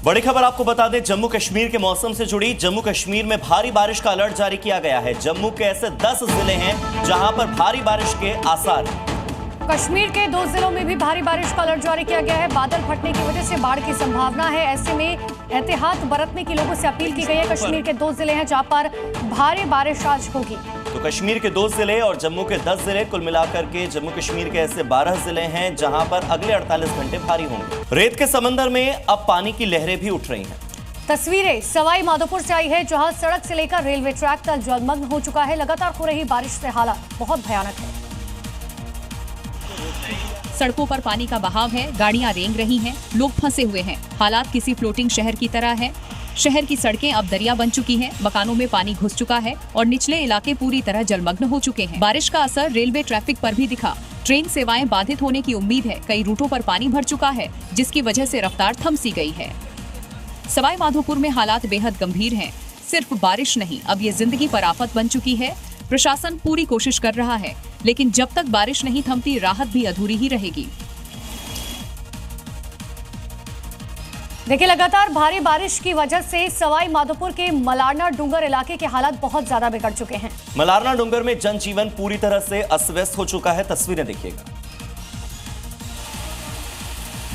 बड़ी खबर आपको बता दें, जम्मू कश्मीर के मौसम से जुड़ी। जम्मू कश्मीर में भारी बारिश का अलर्ट जारी किया गया है। जम्मू के ऐसे 10 जिले हैं जहां पर भारी बारिश के आसार हैं। कश्मीर के 2 जिलों में भी भारी बारिश का अलर्ट जारी किया गया है। बादल फटने की वजह से बाढ़ की संभावना है। ऐसे में एहतियात बरतने की लोगों से अपील की गई है। कश्मीर के 2 जिले हैं जहां पर भारी बारिश आज होगी। तो कश्मीर के 2 जिले और जम्मू के 10 जिले, कुल मिलाकर के जम्मू कश्मीर के ऐसे 12 जिले हैं जहां पर अगले 48 घंटे भारी होंगे। रेत के समंदर में अब पानी की लहरें भी उठ रही हैं। तस्वीरें सवाई माधोपुर से आई है, जहां सड़क से लेकर रेलवे ट्रैक तक जलमग्न हो चुका है। लगातार हो रही बारिश से हालात बहुत भयानक है। सड़कों पर पानी का बहाव है, गाड़ियां रेंग रही हैं, लोग फंसे हुए हैं। हालात किसी फ्लोटिंग शहर की तरह है। शहर की सड़कें अब दरिया बन चुकी हैं, मकानों में पानी घुस चुका है और निचले इलाके पूरी तरह जलमग्न हो चुके हैं। बारिश का असर रेलवे ट्रैफिक पर भी दिखा। ट्रेन सेवाएं बाधित होने की उम्मीद है। कई रूटों पर पानी भर चुका है, जिसकी वजह से रफ्तार थम सी गई है। सवाई माधोपुर में हालात बेहद गंभीर हैं। सिर्फ बारिश नहीं, अब ये जिंदगी पर आफत बन चुकी है। प्रशासन पूरी कोशिश कर रहा है, लेकिन जब तक बारिश नहीं थमती, राहत भी अधूरी ही रहेगी। देखिए, लगातार भारी बारिश की वजह से सवाई माधोपुर के मलारना डूंगर इलाके के हालात बहुत ज्यादा बिगड़ चुके हैं। मलारना डूंगर में जनजीवन पूरी तरह से अस्त व्यस्त हो चुका है। तस्वीरें देखिएगा।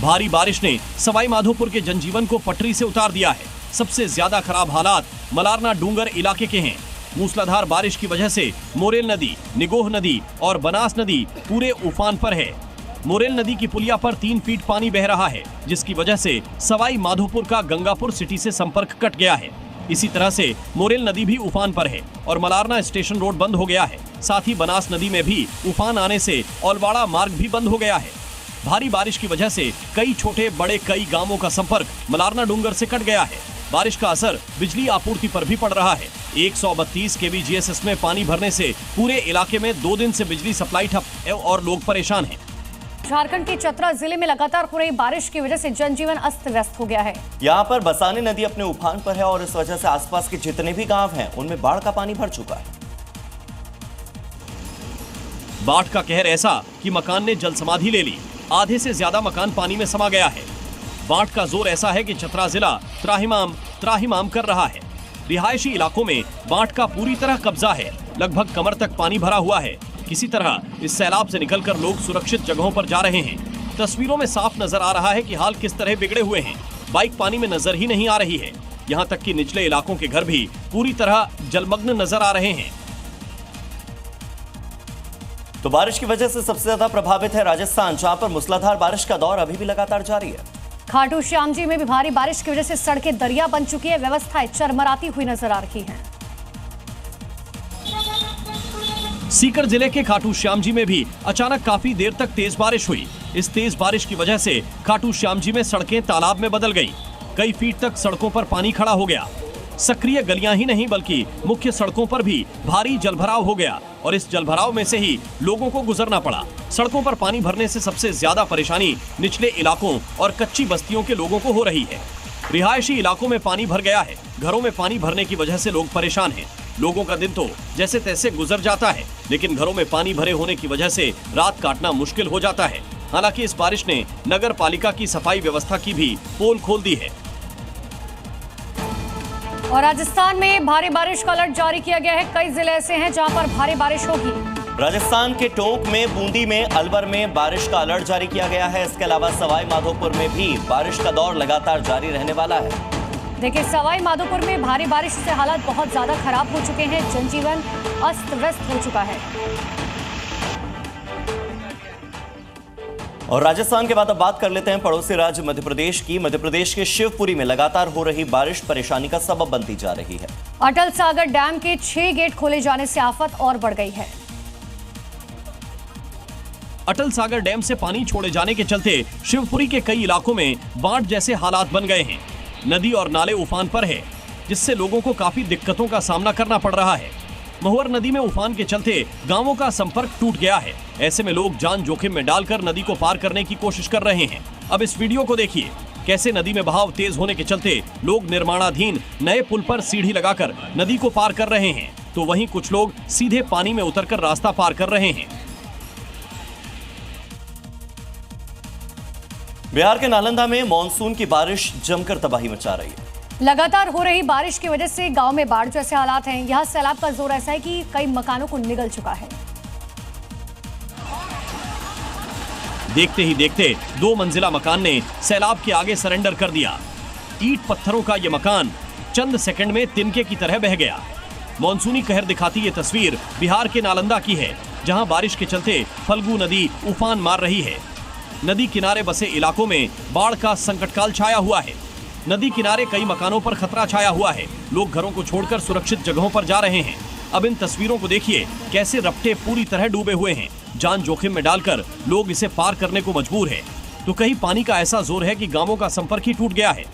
भारी बारिश ने सवाई माधोपुर के जनजीवन को पटरी से उतार दिया है। सबसे ज्यादा खराब हालात मलारना डूंगर इलाके के हैं। मूसलाधार बारिश की वजह से मोरेल नदी, निगोह नदी और बनास नदी पूरे उफान पर है। मोरेल नदी की पुलिया पर 3 फीट पानी बह रहा है, जिसकी वजह से सवाई माधोपुर का गंगापुर सिटी से संपर्क कट गया है। इसी तरह से मोरेल नदी भी उफान पर है और मलारना स्टेशन रोड बंद हो गया है। साथ ही बनास नदी में भी उफान आने से औलवाड़ा मार्ग भी बंद हो गया है। भारी बारिश की वजह से कई छोटे बड़े कई गांवों का संपर्क मलारना डूंगर से कट गया है। बारिश का असर बिजली आपूर्ति पर भी पड़ रहा है। 132 केवी जीएसएस में पानी भरने से पूरे इलाके में 2 दिन से बिजली सप्लाई ठप और लोग परेशान हैं। झारखंड के चतरा जिले में लगातार हो रही बारिश की वजह से जनजीवन अस्त व्यस्त हो गया है। यहाँ पर बसानी नदी अपने उफान पर है और इस वजह से आसपास के जितने भी गांव हैं उनमें बाढ़ का पानी भर चुका है। बाढ़ का कहर ऐसा कि मकान ने जल समाधि ले ली। आधे से ज्यादा मकान पानी में समा गया है। बाढ़ का जोर ऐसा है कि चतरा जिला त्राहिमाम कर रहा है। रिहायशी इलाकों में बाढ़ का पूरी तरह कब्जा है। लगभग कमर तक पानी भरा हुआ है। किसी तरह इस सैलाब से निकलकर लोग सुरक्षित जगहों पर जा रहे हैं। तस्वीरों में साफ नजर आ रहा है कि हाल किस तरह बिगड़े हुए हैं। बाइक पानी में नजर ही नहीं आ रही है। यहाँ तक कि निचले इलाकों के घर भी पूरी तरह जलमग्न नजर आ रहे हैं। तो बारिश की वजह से सबसे ज्यादा प्रभावित है राजस्थान, जहां पर मूसलाधार बारिश का दौर अभी भी लगातार जारी है। खाटू श्याम जी में भी भारी बारिश की वजह से सड़कें दरिया बन चुकी है। व्यवस्थाएं चरमराती हुई नजर आ रही हैं। सीकर जिले के खाटू श्याम जी में भी अचानक काफी देर तक तेज बारिश हुई। इस तेज बारिश की वजह से खाटू श्याम जी में सड़कें तालाब में बदल गईं। कई फीट तक सड़कों पर पानी खड़ा हो गया। सक्रिय गलियां ही नहीं बल्कि मुख्य सड़कों पर भी भारी जलभराव हो गया और इस जलभराव में से ही लोगों को गुजरना पड़ा। सड़कों पर पानी भरने से सबसे ज्यादा परेशानी निचले इलाकों और कच्ची बस्तियों के लोगों को हो रही है। रिहायशी इलाकों में पानी भर गया है। घरों में पानी भरने की वजह से लोग परेशान हैं। लोगों का दिन तो जैसे तैसे गुजर जाता है, लेकिन घरों में पानी भरे होने की वजह से रात काटना मुश्किल हो जाता है। हालांकि इस बारिश ने नगर पालिका की सफाई व्यवस्था की भी पोल खोल दी है। और राजस्थान में भारी बारिश का अलर्ट जारी किया गया है। कई जिले ऐसे हैं जहां पर भारी बारिश होगी। राजस्थान के टोंक में, बूंदी में, अलवर में बारिश का अलर्ट जारी किया गया है। इसके अलावा सवाई माधोपुर में भी बारिश का दौर लगातार जारी रहने वाला है। देखिए, सवाई माधोपुर में भारी बारिश से हालात बहुत ज्यादा खराब हो चुके हैं। जनजीवन अस्त व्यस्त हो चुका है। और राजस्थान के बाद अब बात कर लेते हैं पड़ोसी राज्य मध्य प्रदेश की। मध्य प्रदेश के शिवपुरी में लगातार हो रही बारिश परेशानी का सबब बनती जा रही है। अटल सागर डैम के 6 गेट खोले जाने से आफत और बढ़ गई है। अटल सागर डैम से पानी छोड़े जाने के चलते शिवपुरी के कई इलाकों में बाढ़ जैसे हालात बन गए हैं। नदी और नाले उफान पर है, जिससे लोगों को काफी दिक्कतों का सामना करना पड़ रहा है। महुअर नदी में उफान के चलते गांवों का संपर्क टूट गया है। ऐसे में लोग जान जोखिम में डालकर नदी को पार करने की कोशिश कर रहे हैं। अब इस वीडियो को देखिए, कैसे नदी में बहाव तेज होने के चलते लोग निर्माणाधीन नए पुल पर सीढ़ी लगाकर नदी को पार कर रहे हैं, तो वहीं कुछ लोग सीधे पानी में उतरकर रास्ता पार कर रहे हैं। बिहार के नालंदा में मानसून की बारिश जमकर तबाही मचा रही है। लगातार हो रही बारिश की वजह से गांव में बाढ़ जैसे हालात हैं। यहां सैलाब का जोर ऐसा है कि कई मकानों को निगल चुका है। देखते ही देखते 2 मंजिला मकान ने सैलाब के आगे सरेंडर कर दिया। ईंट पत्थरों का यह मकान चंद सेकंड में तिनके की तरह बह गया। मॉनसूनी कहर दिखाती ये तस्वीर बिहार के नालंदा की है, जहां बारिश के चलते फल्गु नदी उफान मार रही है। नदी किनारे बसे इलाकों में बाढ़ का संकटकाल छाया हुआ है। नदी किनारे कई मकानों पर खतरा छाया हुआ है। लोग घरों को छोड़कर सुरक्षित जगहों पर जा रहे हैं। अब इन तस्वीरों को देखिए, कैसे रपटे पूरी तरह डूबे हुए हैं। जान जोखिम में डालकर लोग इसे पार करने को मजबूर है। तो कहीं पानी का ऐसा जोर है कि गांवों का संपर्क ही टूट गया है।